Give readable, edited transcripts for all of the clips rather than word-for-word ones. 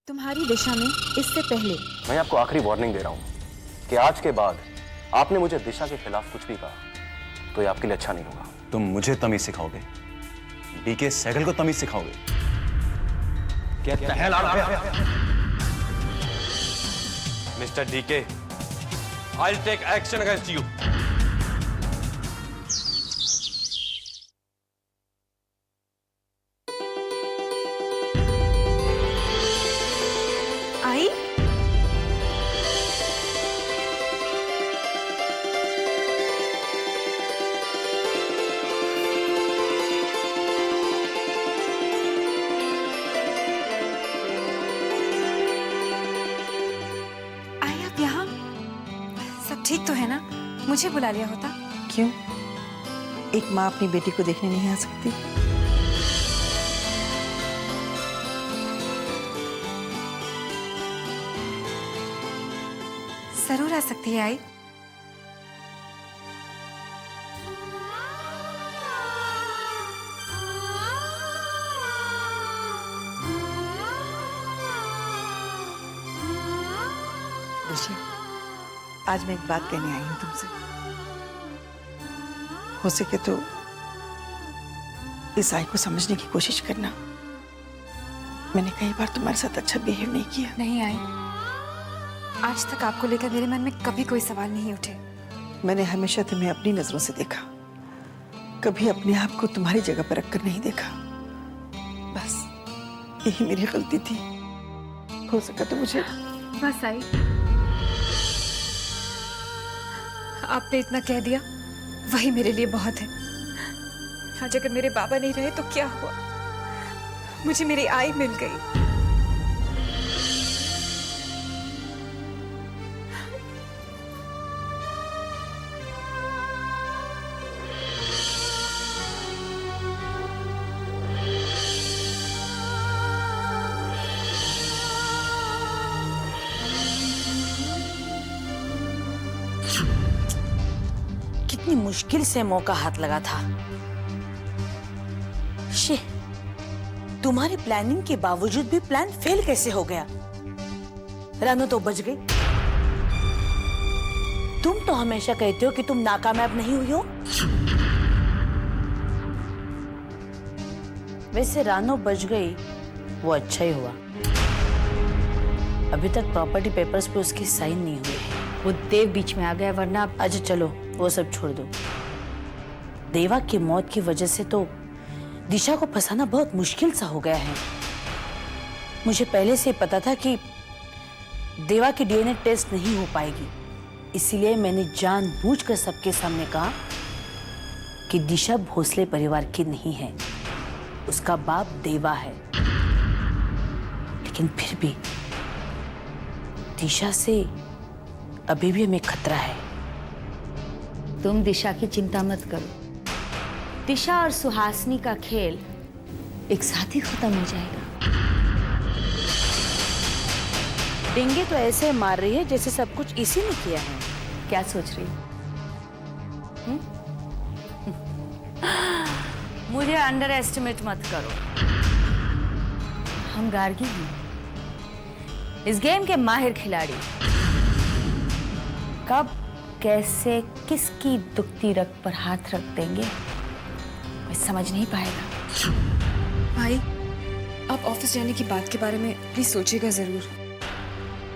तुम्हारी दिशा में इससे पहले मैं आपको आखिरी वार्निंग दे रहा हूं कि आज के बाद आपने मुझे दिशा के खिलाफ कुछ भी कहा तो ये आपके लिए अच्छा नहीं होगा। तुम मुझे तमीज सिखाओगे, डीके सहगल को तमीज सिखाओगे? क्या तहल आ रहा है? Mister DK, I'll take action against you. आई आप यहाँ? सब ठीक तो है ना? मुझे बुला लिया होता। क्यों? एक माँ अपनी बेटी को देखने नहीं आ सकती? जरूर आ सकती है आई। देखिए, आज मैं एक बात कहने आई हूँ तुमसे। हो सके तो इस आई को समझने की कोशिश करना। मैंने कई बार तुम्हारे साथ अच्छा बिहेव नहीं किया। नहीं आई, आज तक आपको लेकर मेरे मन में कभी कोई सवाल नहीं उठे। मैंने हमेशा तुम्हें अपनी नजरों से देखा, कभी अपने आप को तुम्हारी जगह पर रखकर नहीं देखा। बस यही मेरी गलती थी। हो सका तो मुझे बस आई, आपने इतना कह दिया वही मेरे लिए बहुत है। आज अगर मेरे बाबा नहीं रहे तो क्या हुआ? मुझे मेरी आई मिल गई। कितनी मुश्किल से मौका हाथ लगा था। शे, तुम्हारी प्लानिंग के बावजूद भी प्लान फेल कैसे हो गया? रानू तो बच गई। तुम तो हमेशा कहते हो कि तुम नाकामयाब नहीं हुई हो। वैसे रानू बच गई वो अच्छा ही हुआ। अभी तक प्रॉपर्टी पेपर्स पे उसकी साइन नहीं हुए हैं। वो देव बीच में आ गया, वरना अच्छा चलो वो सब छोड़ दो। देवा की मौत की वजह से तो दिशा को फंसाना बहुत मुश्किल सा हो गया है। मुझे पहले से पता था कि देवा की डीएनए टेस्ट नहीं हो पाएगी, इसीलिए मैंने जानबूझकर सबके सामने कहा कि दिशा भोसले परिवार की नहीं है, उसका बाप देवा है। लेकिन फिर भी दिशा से अभी भी हमें खतरा है। तुम दिशा की चिंता मत करो। दिशा और सुहासिनी का खेल एक साथ ही खत्म हो जाएगा। डेंगे तो ऐसे मार रही है जैसे सब कुछ इसी ने किया है। क्या सोच रही हो? मुझे अंडर एस्टिमेट मत करो। हम गार्गी हैं, इस गेम के माहिर खिलाड़ी। कब कैसे किसकी दुखती रग पर हाथ रख देंगे मैं समझ नहीं पाएगा। भाई, आप ऑफिस जाने की बात के बारे में प्लीज सोचिएगा जरूर।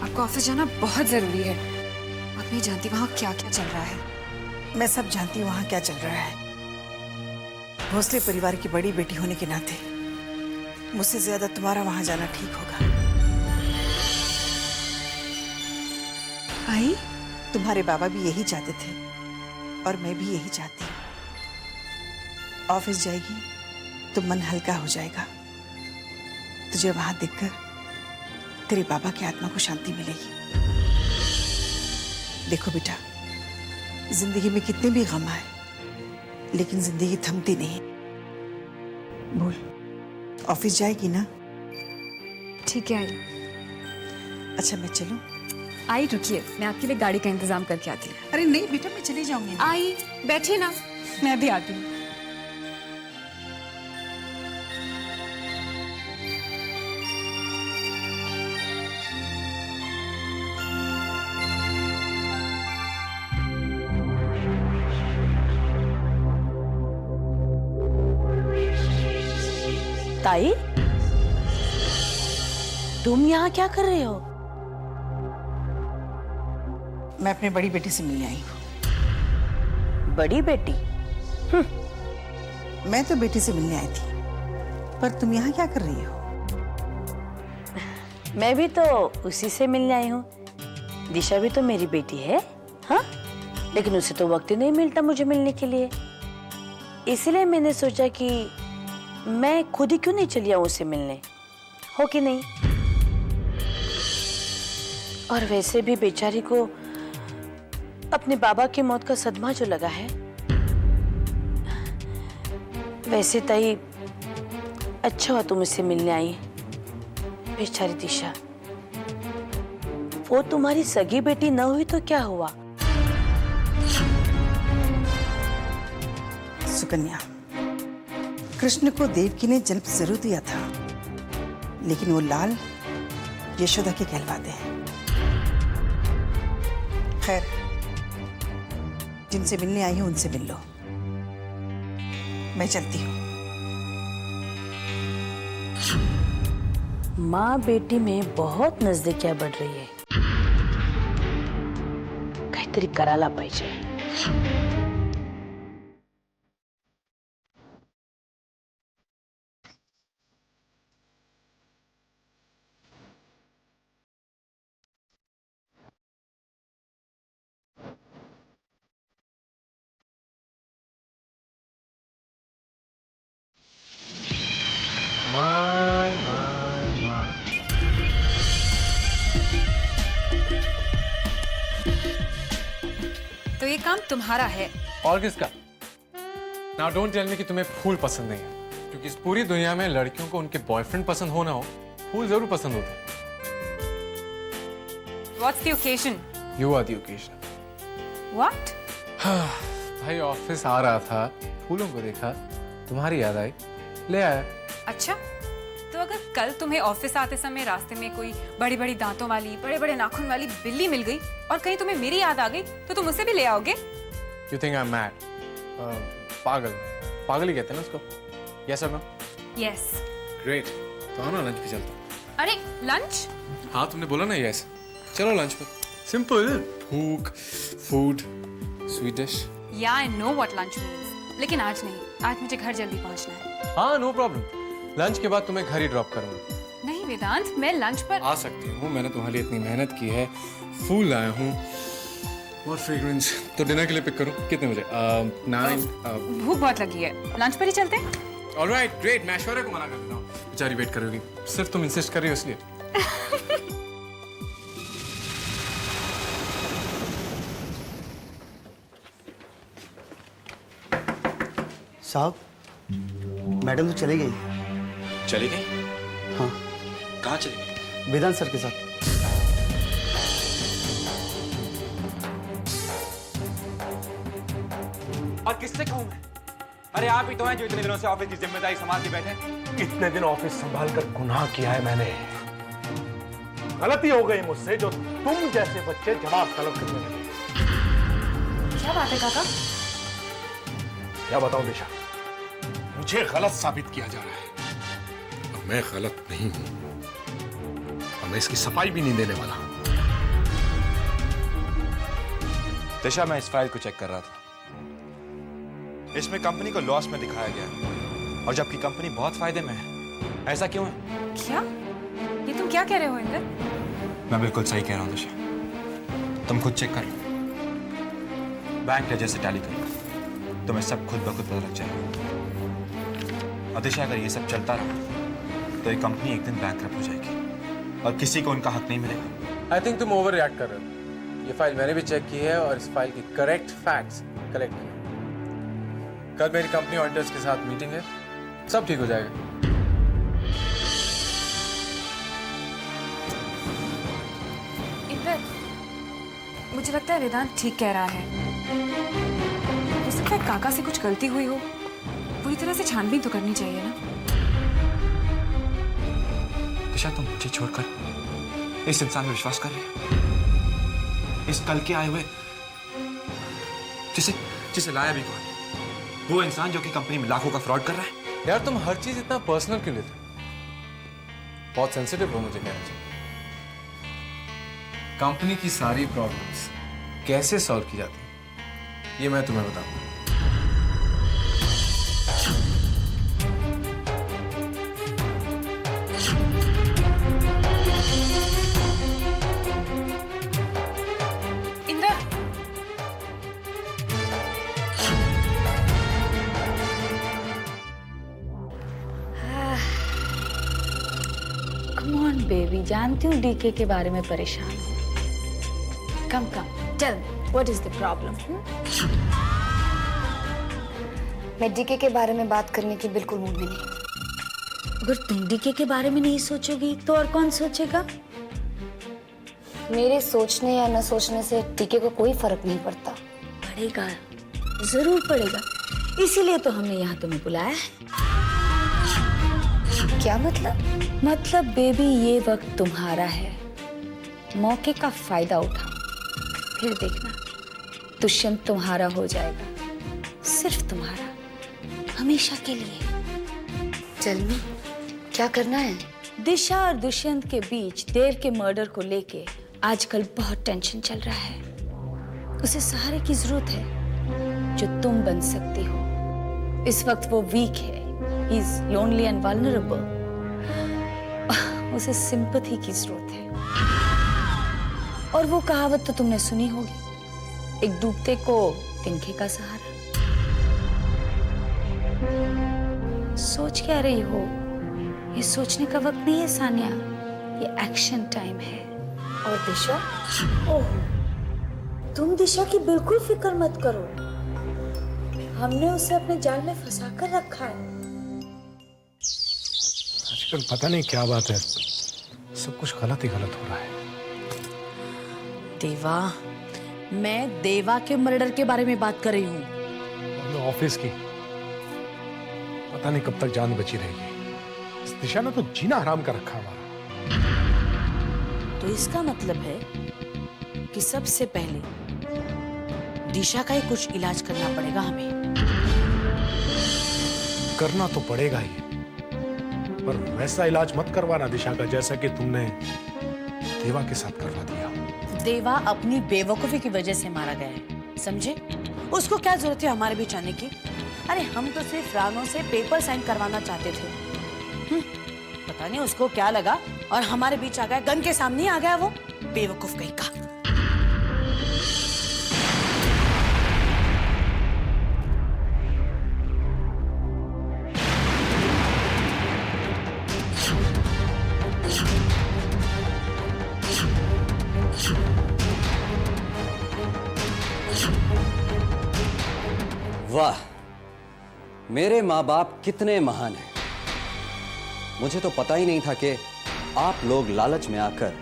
आपको ऑफिस जाना बहुत जरूरी है। आप नहीं जानती वहाँ क्या क्या चल रहा है। मैं सब जानती हूँ वहाँ क्या चल रहा है। भोसले परिवार की बड़ी बेटी होने के नाते मुझसे ज्यादा तुम्हारा वहाँ जाना ठीक होगा। आई, तुम्हारे बाबा भी यही चाहते थे और मैं भी यही चाहती हूँ। ऑफिस जाएगी तो मन हल्का हो जाएगा। तुझे वहां देखकर तेरे बाबा की आत्मा को शांति मिलेगी। देखो बेटा, जिंदगी में कितने भी गम आए लेकिन जिंदगी थमती नहीं। बोल, ऑफिस जाएगी ना? ठीक है आई। अच्छा मैं चलूं? आई रुकिए, मैं आपके लिए गाड़ी का इंतजाम करके आती हूँ। अरे नहीं बेटा, मैं चली जाऊंगी। आई बैठिए ना, मैं भी आती हूँ। ताई, तुम यहाँ क्या कर रहे हो? मैं अपनी बड़ी बेटी से मिलने आई हूँ। बड़ी बेटी? मैं तो बेटी से मिलने आई थी, पर तुम यहाँ क्या कर रही हो? मैं भी तो उसी से मिलने आई हूँ। दिशा भी तो मेरी बेटी है, हाँ? लेकिन उसे तो वक्त ही नहीं मिलता मुझे मिलने के लिए, इसलिए मैंने सोचा कि मैं खुद ही क्यों नहीं चली आऊँ उसे मिलने, हो कि नहीं? और वैसे भी बेचारी को अपने बाबा की मौत का सदमा जो लगा है। वैसे ताई, अच्छा हुआ तुम उससे मिलने आई। बेचारी दिशा, वो तुम्हारी सगी बेटी न हुई तो क्या हुआ? सुकन्या, कृष्ण को देवकी ने जन्म जरूर दिया था, लेकिन वो लाल यशोदा के कहलवाते हैं। खैर, जिनसे मिलने आई हूं उनसे मिल लो। मैं चलती हूँ। माँ बेटी में बहुत नजदीकियां बढ़ रही है। काहीतरी करायला पाहिजे। तो ये काम तुम्हारा है। और किसका? नाउ डोंट टेल मी कि तुम्हें फूल पसंद नहीं है, क्योंकि इस पूरी दुनिया में लड़कियों को उनके बॉयफ्रेंड पसंद हो ना हो, फूल जरूर पसंद होते हैं। What's the occasion? You are the occasion. What? भाई ऑफिस आ रहा था, फूलों को देखा, तुम्हारी याद आई, ले आया। अच्छा, तो अगर कल तुम्हें ऑफिस आते समय रास्ते में कोई बड़ी बड़ी दांतों वाली, बड़े बड़े नाखून वाली बिल्ली मिल गई और कहीं तुम्हें मेरी याद आ गई, तो तुम उसे भी ले आओगे? You think I'm mad? पागल, पागल ही कहते हैं ना उसको। Yes or no? Yes. Great. तो आओ ना लंच पे चलते हैं। अरे लंच? हाँ तुमने बोला ना yes. चलो लंच पे। सिंपल, भूख, food, sweet dish. Yeah, I know what lunch means. लेकिन आज नहीं, आज मुझे घर जल्दी पहुंचना है। हाँ नो प्रॉब्लम, लंच के बाद तुम्हें घर ही ड्रॉप करूंगा। नहीं वेदांत, मैं लंच पर आ सकती हूँ, मैंने तुम्हारे लिए इतनी मेहनत की है, फूल लाया हूँ और फ्रेग्रेंस। तो डिनर के लिए पिक करूँ कितने बजे? 9। भूख बहुत लगी है, लंच पर ही चलते हैं। ऑलराइट ग्रेट, मैं ऐश्वर्या को मना कर देता हूँ, बेचारी वेट करोगी, सिर्फ तुम इंसिस्ट कर रही हो इसलिए। साहब, मैडम तो चली गई। चली गई? हाँ, कहाँ चली गई? वेदांत सर के साथ। और किससे कहूँ मैं? अरे आप ही तो हैं जो इतने दिनों से ऑफिस की जिम्मेदारी संभाल के बैठे। इतने दिन ऑफिस संभाल कर गुनाह किया है मैंने। गलती हो गई मुझसे जो तुम जैसे बच्चे जवाब तलब करने लगे। क्या बात है काका? क्या बताऊं दिशा, मुझे गलत साबित किया जा रहा है और मैं गलत नहीं हूं और मैं इसकी सफाई भी नहीं देने वाला। दिशा, मैं इस फाइल को चेक कर रहा था। इसमें कंपनी को लॉस में दिखाया गया है, और जबकि कंपनी बहुत फायदे में है। ऐसा क्यों है? क्या? ये तुम क्या कह रहे हो इंदर? मैं बिल्कुल सही कह रहा हूँ दिशा, तुम खुद चेक कर लो। बैंक लेजर से टैली कर लो, तुम्हें सब खुद ब खुद पता लग जाएगा। और दिशा, अगर ये सब चलता रहा तो ये कंपनी एक दिन बैंकरप्ट हो जाएगी और किसी को उनका हक नहीं मिलेगा। आई थिंक तुम ओवर रिएक्ट कर रहे हो। ये फाइल मैंने भी चेक की है और इस फाइल की करेक्ट फैक्ट्स कलेक्ट किए। कल मेरी कंपनी ऑडिटर्स के साथ मीटिंग है, सब ठीक हो जाएगा। इंदर, मुझे लगता है वेदांत ठीक कह रहा है। हो सकता है काका से कुछ गलती हुई हो, पूरी तरह से छानबीन तो करनी चाहिए ना। दिशा, तुम मुझे छोड़कर इस इंसान में विश्वास कर रहे हो? इस कल के आए हुए जिसे लाया भी कौन? वो इंसान जो कि कंपनी में लाखों का फ्रॉड कर रहा है। यार तुम हर चीज इतना पर्सनल क्यों लेते हो? बहुत सेंसिटिव हो मुझे कहना चाहिए। कंपनी की सारी प्रॉब्लम्स कैसे सॉल्व की जाती है ये मैं तुम्हें बताऊंगा। इंद्र, कम ऑन बेबी, जानती हूँ डीके के बारे में परेशान हो। Come come tell me what is the problem? मैं डीके के बारे में बात करने की बिल्कुल मूड में नहीं। अगर तुम डीके के बारे में नहीं सोचोगी तो और कौन सोचेगा? मेरे सोचने या न सोचने से डीके को कोई फर्क नहीं पड़ता। पड़ेगा, जरूर पड़ेगा। इसीलिए तो हमने यहाँ तुम्हें बुलाया है। क्या मतलब? मतलब बेबी, ये वक्त तुम्हारा है, मौके का फायदा उठाओ। फिर देखना, दुष्यंत तुम्हारा हो जाएगा, सिर्फ तुम्हारा, हमेशा के लिए। टेल मी, क्या करना है? दिशा और दुष्यंत के बीच देव के मर्डर को लेके आजकल बहुत टेंशन चल रहा है। उसे सहारे की जरूरत है जो तुम बन सकती हो। इस वक्त वो वीक है, he is lonely and vulnerable. उसे सिंपैथी की जरूरत है। और वो कहावत तो तुमने सुनी होगी, एक डूबते को तिनके का सहारा। सोच क्या रही हो? ये सोचने का वक्त नहीं है सानिया, ये एक्शन टाइम है। और दिशा? ओह, तुम दिशा की बिल्कुल फिक्र मत करो, हमने उसे अपने जाल में फंसा कर रखा है। आजकल पता नहीं क्या बात है, सब कुछ गलत ही गलत हो रहा है। देवा, मैं देवा के मर्डर के बारे में बात कर रही हूँ। और मैं ऑफिस की, पता नहीं कब तक जान बची रहेगी। इस दिशा ने तो जीना हराम कर रखा हमारा। तो इसका मतलब है कि सबसे पहले दिशा का ही कुछ इलाज करना पड़ेगा हमें। करना तो पड़ेगा ही, पर वैसा इलाज मत करवाना दिशा का जैसा कि तुमने देवा के साथ करवा दिया। देवा अपनी बेवकूफी की वजह से मारा गया है, समझे? उसको क्या जरूरत है हमारे बीच आने की? अरे हम तो सिर्फ रानो से पेपर साइन करवाना चाहते थे। पता नहीं उसको क्या लगा और हमारे बीच आ गया, गन के सामने ही आ गया वो बेवकूफ कहीं का। वाह, मेरे माँ बाप कितने महान हैं। मुझे तो पता ही नहीं था कि आप लोग लालच में आकर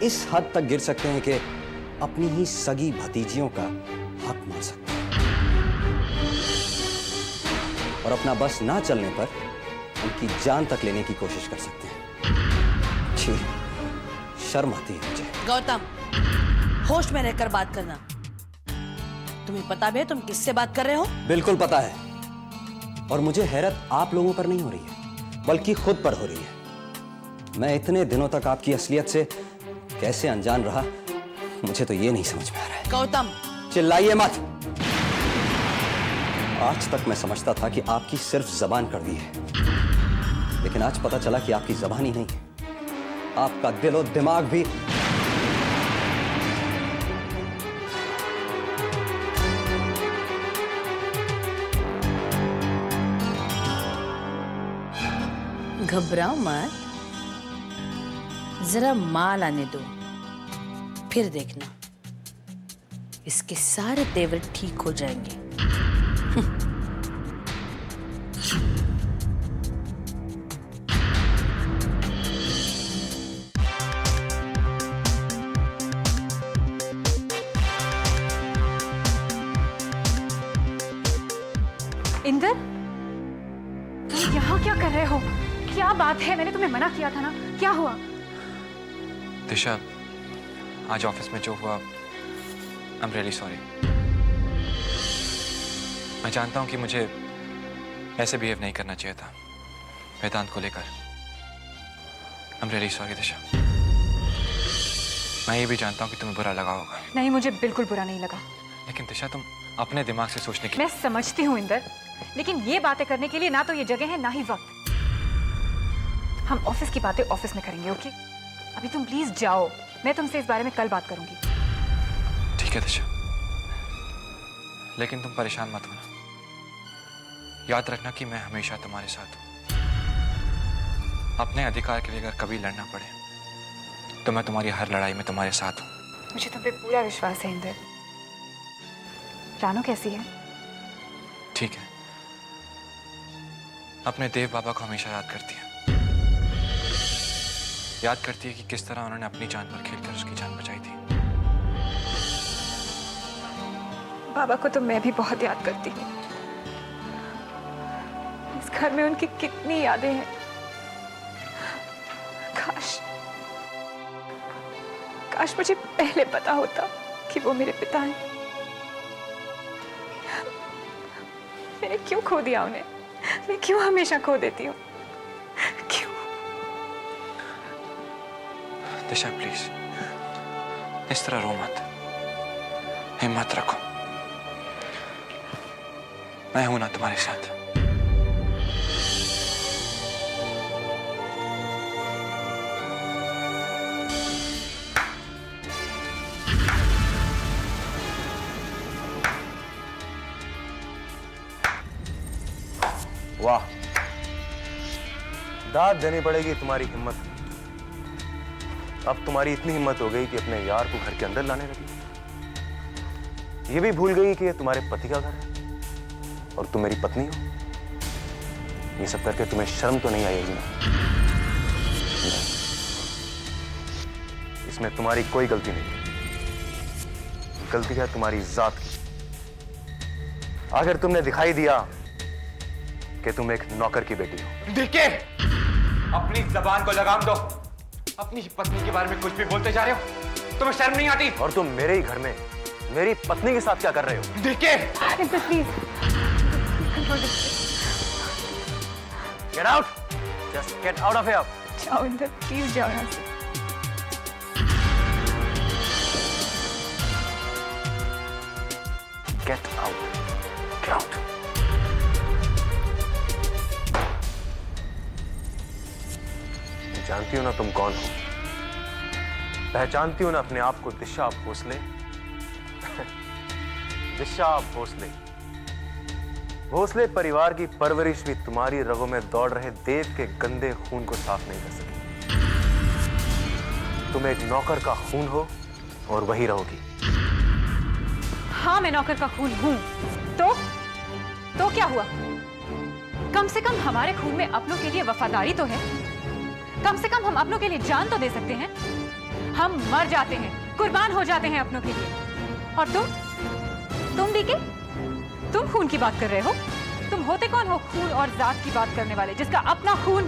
इस हद तक गिर सकते हैं कि अपनी ही सगी भतीजियों का हक मार सकते हैं और अपना बस ना चलने पर उनकी जान तक लेने की कोशिश कर सकते हैं। छी, शर्म आती है मुझे। गौतम, होश में रहकर बात करना। तुम्हें पता भी है तुम किससे बात कर रहे हो? बिल्कुल पता है, और मुझे हैरत आप लोगों पर नहीं हो रही है बल्कि खुद पर हो रही है। मैं इतने दिनों तक आपकी असलियत से कैसे अनजान रहा, मुझे तो ये नहीं समझ में आ रहा है। गौतम, चिल्लाइए मत। आज तक मैं समझता था कि आपकी सिर्फ जबान कड़वी है, लेकिन आज पता चला कि आपकी जबान ही नहीं है, आपका दिल और दिमाग भी। घबराओ मत, जरा माल आने दो, फिर देखना इसके सारे तेवर ठीक हो जाएंगे। इंदर, तुम यहाँ क्या कर रहे हो? क्या बात है? मैंने तुम्हें मना किया था ना, क्या हुआ? दिशा, आज ऑफिस में जो हुआ, आई एम रियली सॉरी। मैं जानता हूँ कि मुझे ऐसे बिहेव नहीं करना चाहिए था, वेदांत को लेकर। I'm really sorry दिशा। मैं ये भी जानता हूँ कि तुम्हें बुरा लगा होगा, नहीं, मुझे बिल्कुल बुरा नहीं लगा। लेकिन दिशा तुम अपने दिमाग से सोचने की। मैं समझती हूँ इंदर, लेकिन ये बातें करने के लिए ना तो ये जगह है ना ही वक्त। हम ऑफिस की बातें ऑफिस में करेंगे, ओके? अभी तुम प्लीज जाओ, मैं तुमसे इस बारे में कल बात करूंगी। ठीक है दिशा, लेकिन तुम परेशान मत होना। याद रखना कि मैं हमेशा तुम्हारे साथ हूं। अपने अधिकार के लिए अगर कभी लड़ना पड़े तो मैं तुम्हारी हर लड़ाई में तुम्हारे साथ हूं। मुझे तुम पे पूरा विश्वास है इंदर। रानू कैसी है? ठीक है, अपने देव बाबा को हमेशा याद करती है। याद करती है कि किस तरह उन्होंने अपनी जान पर खेलकर उसकी जान बचाई थी। बाबा को तो मैं भी बहुत याद करती हूँ। इस घर में उनकी कितनी यादें हैं। काश मुझे पहले पता होता कि वो मेरे पिता हैं। मैंने क्यों खो दिया उन्हें? मैं क्यों हमेशा खो देती हूँ? क्यों? दिशा प्लीज इस तरह रो मत, हिम्मत रखो। मैं हूं ना तुम्हारे साथ। वाह, दाद देनी पड़ेगी तुम्हारी हिम्मत। अब तुम्हारी इतनी हिम्मत हो गई कि अपने यार को घर के अंदर लाने लगी। ये भी भूल गई कि ये तुम्हारे पति का घर है और तुम मेरी पत्नी हो। ये सब करके तुम्हें शर्म तो नहीं आएगी ना? नहीं। इसमें तुम्हारी कोई गलती नहीं, गलती है तुम्हारी जात की। आखिर तुमने दिखाई दिया कि तुम एक नौकर की बेटी हो। डीके, अपनी जबान को लगाम दो। अपनी पत्नी के बारे में कुछ भी बोलते जा रहे हो, तुम्हें शर्म नहीं आती? और तुम मेरे ही घर में मेरी पत्नी के साथ क्या कर रहे हो? DK, please get out, just get out of here. जाओ इंदर, प्लीज जाओ यहाँ से। Get out, get out. जानती हो ना तुम कौन हो? पहचानती हो ना अपने आप को? दिशा भोसले। दिशा भोसले। भोसले परिवार की परवरिश भी तुम्हारी रगों में दौड़ रहे देव के गंदे खून को साफ नहीं कर सकी। तुम एक नौकर का खून हो और वही रहोगी। हाँ, मैं नौकर का खून हूँ। तो क्या हुआ? कम से कम हमारे खून में अपनों के लिए वफादारी तो है। कम से कम हम अपनों के लिए जान तो दे सकते हैं। हम मर जाते हैं, कुर्बान हो जाते हैं अपनों के लिए। और तुम डीके, तुम खून की बात कर रहे हो? तुम होते कौन हो खून और जात की बात करने वाले, जिसका अपना खून